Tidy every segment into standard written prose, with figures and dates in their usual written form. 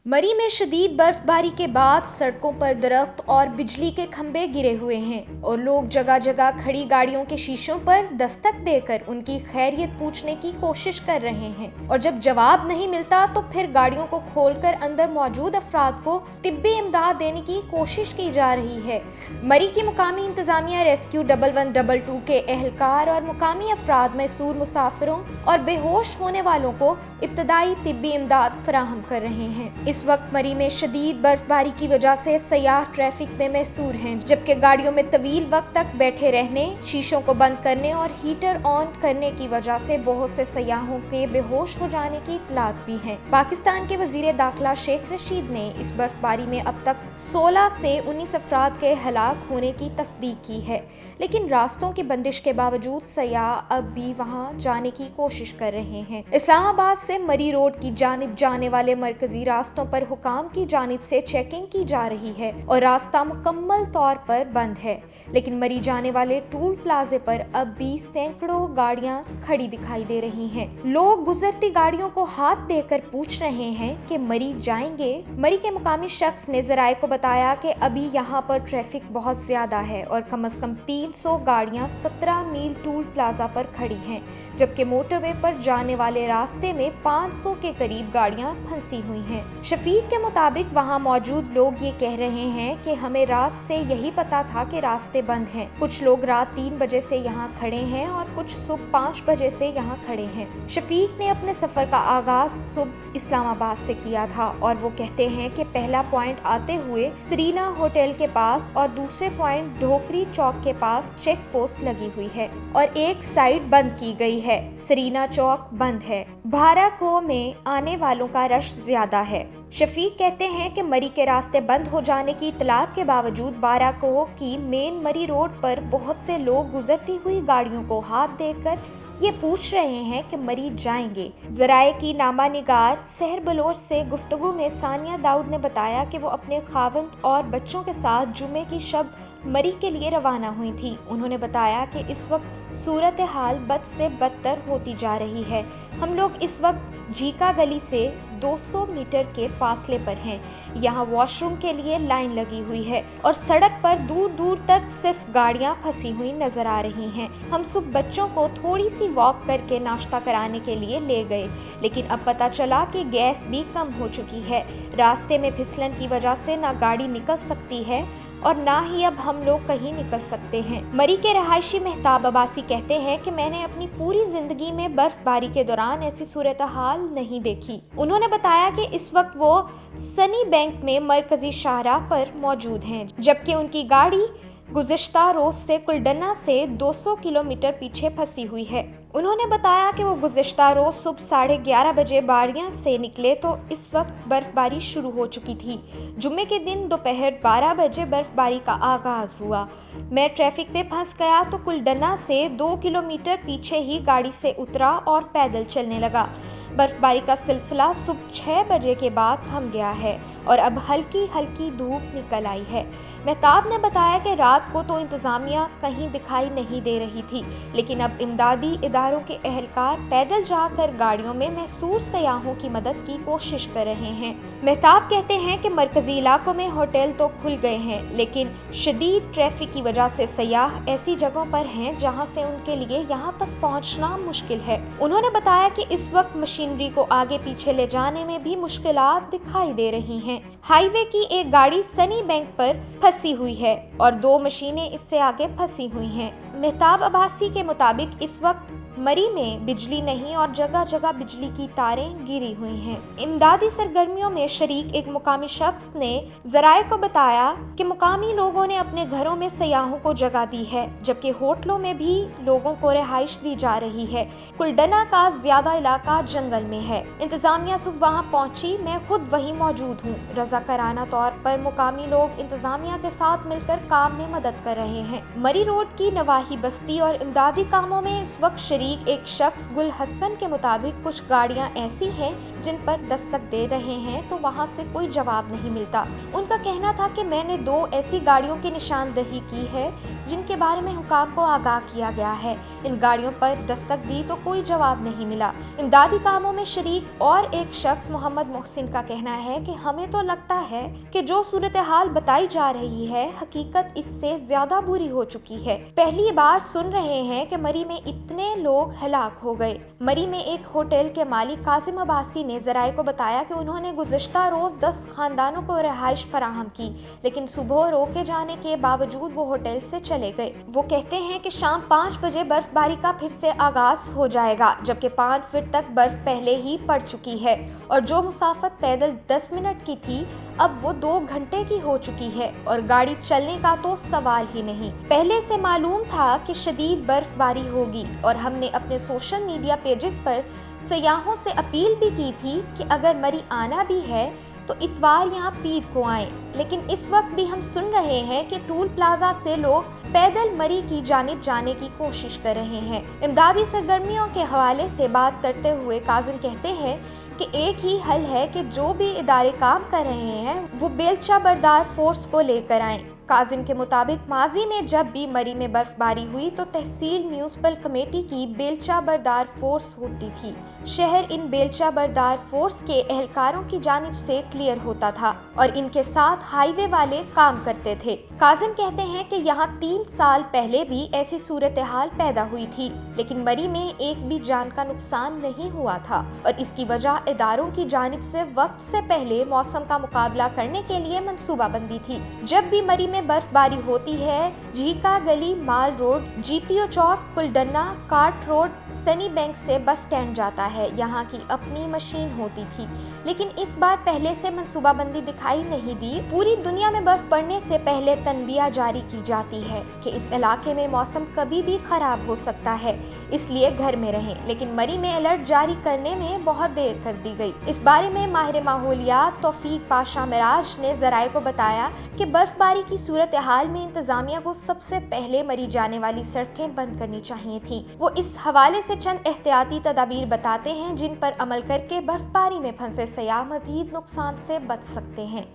मरी में शदीद बर्फबारी के बाद सड़कों पर दरख्त और बिजली के खंभे गिरे हुए हैं और लोग जगह जगह खड़ी गाड़ियों के शीशों पर दस्तक देकर उनकी खैरियत पूछने की कोशिश कर रहे हैं और जब जवाब नहीं मिलता तो फिर गाड़ियों को खोलकर अंदर मौजूद अफराद को तिब्बी इमदाद देने की कोशिश की जा रही है। मरी की मुकामी इंतजामिया रेस्क्यू 1112 के एहलकार और मुकामी अफराद महसूर मुसाफिरों और बेहोश होने वालों को इब्तदाई तिब्बी इमदाद फराहम कर रहे हैं। इस वक्त मरी में शदीद बर्फबारी की वजह से सयाह ट्रैफिक में महसूर हैं, जबकि गाड़ियों में तवील वक्त तक बैठे रहने, शीशों को बंद करने और हीटर ऑन करने की वजह से बहुत से सयाहों के बेहोश हो जाने की इतलात भी हैं। पाकिस्तान के वजीर दाखिला शेख रशीद ने इस बर्फबारी में अब तक 16 से 19 अफराद के हलाक होने की तस्दीक की है, लेकिन रास्तों की बंदिश के बावजूद सयाह अब भी वहां जाने की कोशिश कर रहे हैं। इस्लामाबाद से मरी रोड की जानिब जाने वाले मरकजी रास्तों पर हुकाम की जानिब से चेकिंग की जा रही है और रास्ता मुकम्मल तौर पर बंद है, लेकिन मरी जाने वाले टूल प्लाजे पर अब भी सैकड़ों गाड़ियां खड़ी दिखाई दे रही हैं। लोग गुजरती गाड़ियों को हाथ देकर पूछ रहे हैं कि मरी जाएंगे। मरी के मुकामी शख्स ने ज़राए को बताया कि अभी यहाँ पर ट्रैफिक बहुत ज्यादा है और कम से कम 300 गाड़ियां 17 मील टूल प्लाजा पर खड़ी हैं, जबकि मोटरवे पर जाने वाले रास्ते में 500 के करीब गाड़ियां फंसी हुई हैं। शफीक के मुताबिक वहां मौजूद लोग ये कह रहे हैं कि हमें रात से यही पता था कि रास्ते बंद हैं। कुछ लोग रात 3 बजे से यहाँ खड़े हैं और कुछ सुबह 5 बजे से यहाँ खड़े हैं। शफीक ने अपने सफर का आगाज सुबह इस्लामाबाद से किया था और वो कहते हैं कि पहला पॉइंट आते हुए सरीना होटल के पास और दूसरे पॉइंट ढोकरी चौक के पास चेक पोस्ट लगी हुई है और एक साइड बंद की गई है। सरीना चौक बंद है। भाराको में आने वालों का रश ज्यादा है। शफीक कहते हैं कि मरी के रास्ते बंद हो जाने की इतलात के बावजूद बाराकोह की मेन मरी रोड पर बहुत से लोग गुजरती हुई गाड़ियों को हाथ देकर ये पूछ रहे हैं कि मरी जाएंगे। ज़राए की नामा निगार सहर बलोच से गुफ्तगू में सानिया दाऊद ने बताया कि वो अपने खावंद और बच्चों के साथ जुमे की शब मरी के लिए रवाना हुई थी। उन्होंने बताया कि इस वक्त सूरत हाल बद से बदतर होती जा रही है। हम लोग इस वक्त जीका गली से 200 मीटर के फासले पर हैं। यहाँ वॉशरूम के लिए लाइन लगी हुई है और सड़क पर दूर दूर तक सिर्फ गाड़ियाँ फंसी हुई नजर आ रही हैं। हम सुबह बच्चों को थोड़ी सी वॉक करके नाश्ता कराने के लिए ले गए, लेकिन अब पता चला कि गैस भी कम हो चुकी है। रास्ते में फिसलन की वजह से ना गाड़ी निकल सकती है और ना ही अब हम लोग कहीं निकल सकते हैं। मरी के रहायशी मेहताब अब्बासी कहते हैं कि मैंने अपनी पूरी जिंदगी में बर्फबारी के दौरान ऐसी सूरत हाल नहीं देखी। उन्होंने बताया कि इस वक्त वो सनी बैंक में मरकजी शाहराह पर मौजूद हैं, जबकि उनकी गाड़ी गुज़िश्ता रोज से कुलडना से 200 किलोमीटर पीछे फंसी हुई है। उन्होंने बताया कि वो गुज़िश्ता रोज सुबह 11:30 बजे बाड़ियाँ से निकले तो इस वक्त बर्फबारी शुरू हो चुकी थी। जुम्मे के दिन दोपहर 12 बजे बर्फबारी का आगाज हुआ। मैं ट्रैफिक में फंस गया तो कुलडना से 2 किलोमीटर पीछे ही गाड़ी से उतरा और पैदल चलने लगा। बर्फबारी का सिलसिला सुबह 6 बजे के बाद थम गया है और अब हल्की हल्की धूप निकल आई है। मेहताब ने बताया कि रात को तो इंतजामिया कहीं दिखाई नहीं दे रही थी, लेकिन अब इमदादी इदारों के एहलकार पैदल जाकर गाड़ियों में महसूर सयाहों की मदद की कोशिश कर रहे हैं। मेहताब कहते हैं कि मरकजी इलाकों में होटल तो खुल गए हैं, लेकिन शदीद ट्रैफिक की वजह से सयाह ऐसी जगहों पर हैं जहां से उनके लिए यहां तक पहुंचना मुश्किल है। उन्होंने बताया कि इस वक्त मशीनरी को आगे पीछे ले जाने में भी मुश्किलात दिखाई दे रही हैं। हाईवे की एक गाड़ी सनी बैंक पर फंसी हुई है और 2 मशीनें इससे आगे फंसी हुई हैं। मेहताब अब्बासी के मुताबिक इस वक्त मरी में बिजली नहीं और जगह जगह बिजली की तारें गिरी हुई हैं। इमदादी सरगर्मियों में शरीक एक मुकामी शख्स ने ज़राए को बताया कि मुकामी लोगों ने अपने घरों में सयाहों को जगह दी है, जबकि होटलों में भी लोगों को रिहाइश दी जा रही है। कुलडना का ज्यादा इलाका जंगल में है। इंतजामिया सुबह वहाँ पहुंची, मैं खुद वहीं मौजूद हूँ। रज़ाकाराना तौर पर मुकामी लोग इंतजामिया के साथ मिलकर काम में मदद कर रहे हैं। मरी रोड की नवाही बस्ती और इमदादी कामों में इस वक्त शरीक शरीक एक शख्स गुल हसन के मुताबिक कुछ गाड़ियां ऐसी हैं जिन पर दस्तक दे रहे हैं तो वहां से कोई जवाब नहीं मिलता। उनका कहना था कि मैंने 2 ऐसी गाड़ियों की निशानदही की है जिनके बारे में हुकाम को आगाह किया गया है। इन गाड़ियों पर दस्तक दी तो कोई जवाब नहीं मिला। इमदादी कामों में शरीक और एक शख्स मोहम्मद मोहसिन का कहना है कि हमें तो लगता है कि जो सूरत हाल बताई जा रही है हकीकत इससे ज्यादा बुरी हो चुकी है। पहली बार सुन रहे हैं कि मरी में इतने लोग हलाक हो गए। मरी में एक होटल के मालिक कासिम अब्बासी ने ज़राए को बताया कि उन्होंने गुज़िश्ता रोज 10 खानदानों को रिहाइश फराहम की, लेकिन सुबह रोके जाने के बावजूद वो होटल से चले गए। वो कहते हैं कि शाम 5 बजे बर्फबारी का फिर से आगाज हो जाएगा, जबकि 5 फीट तक बर्फ पहले ही पड़ चुकी है और जो मुसाफत पैदल 10 मिनट की थी अब वो 2 घंटे की हो चुकी है और गाड़ी चलने का तो सवाल ही नहीं। पहले से मालूम था कि शदीद बर्फबारी होगी और हमने अपने सोशल मीडिया पेजेस पर सयाहों से अपील भी की थी कि अगर मरी आना भी है तो इतवार यहाँ पीर को आए, लेकिन इस वक्त भी हम सुन रहे हैं कि टूल प्लाजा से लोग पैदल मरी की जानिब जाने की कोशिश कर रहे हैं। इमदादी सरगर्मियों के हवाले से बात करते हुए काजिम कहते हैं कि एक ही हल है कि जो भी इदारे काम कर रहे हैं वो बेलचा बरदार फोर्स को लेकर आएं। काजिम के मुताबिक माजी में जब भी मरी में बर्फबारी हुई तो तहसील म्यूनिसिपल कमेटी की बेलचा बरदार फोर्स होती थी। शहर इन बेलचा बरदार फोर्स के एहलकारों की जानिब से क्लियर होता था और इनके साथ हाईवे वाले काम करते थे। काजिम कहते हैं कि यहाँ 3 साल पहले भी ऐसी सूरत हाल पैदा हुई थी, लेकिन मरी में एक भी जान का नुकसान नहीं हुआ था और इसकी वजह इदारों की जानिब से वक्त से पहले मौसम का मुकाबला करने के लिए मंसूबाबंदी थी। जब भी मरी में बर्फबारी होती है, झीका गली, माल रोड, जीपीओ चौक, कुलडन्ना, कार्ट रोड, सनी बैंक से बस स्टैंड जाता है। यहाँ की अपनी मशीन होती थी, लेकिन इस बार पहले से मंसूबाबंदी दिखाई नहीं दी। पूरी दुनिया में बर्फ पड़ने से पहले तनबिया जारी की जाती है कि इस इलाके में मौसम कभी भी खराब हो सकता है, इसलिए घर में रहें, लेकिन मरी में अलर्ट जारी करने में बहुत देर कर दी गई। इस बारे में माहिर माहौलियात तौफीक पाशा मिराज ने ज़राए को बताया कि बर्फबारी की सूरत हाल में इंतजामिया को सबसे पहले मरी जाने वाली सड़कें बंद करनी चाहिए थी। वो इस हवाले से चंद एहतियाती तदाबीर बताते हैं जिन पर अमल करके बर्फबारी में फंसे सयाह मजीद नुकसान से बच सकते हैं।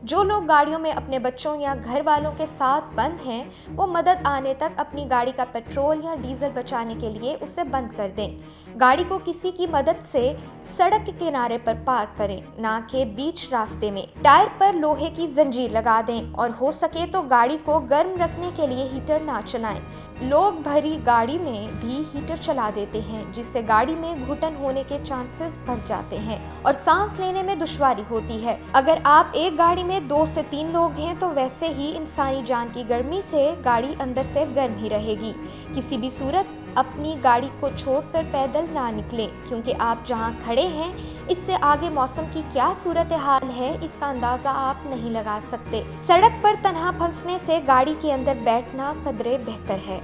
जो लोग गाड़ियों में अपने बच्चों या घर वालों के साथ बंद हैं वो मदद आने तक अपनी गाड़ी का पेट्रोल या डीजल बचाने के लिए उसे बंद कर दें। गाड़ी को किसी की मदद से सड़क के किनारे पर पार्क करें, ना कि बीच रास्ते में। टायर पर लोहे की जंजीर लगा दें और हो सके तो गाड़ी को गर्म रखने के लिए हीटर ना चलाएं। लोग भरी गाड़ी में भी हीटर चला देते हैं, जिससे गाड़ी में घुटन होने के चांसेस बढ़ जाते हैं और सांस लेने में दुश्वारी होती है। अगर आप एक गाड़ी में 2 से 3 लोग हैं तो वैसे ही इंसानी जान की गर्मी से गाड़ी अंदर से गर्म ही रहेगी। किसी भी सूरत अपनी गाड़ी को छोड़कर पैदल ना निकलें, क्योंकि आप जहां खड़े हैं इससे आगे मौसम की क्या सूरत हाल है इसका अंदाजा आप नहीं लगा सकते। सड़क पर तन्हा फंसने से गाड़ी के अंदर बैठना कदरे बेहतर है।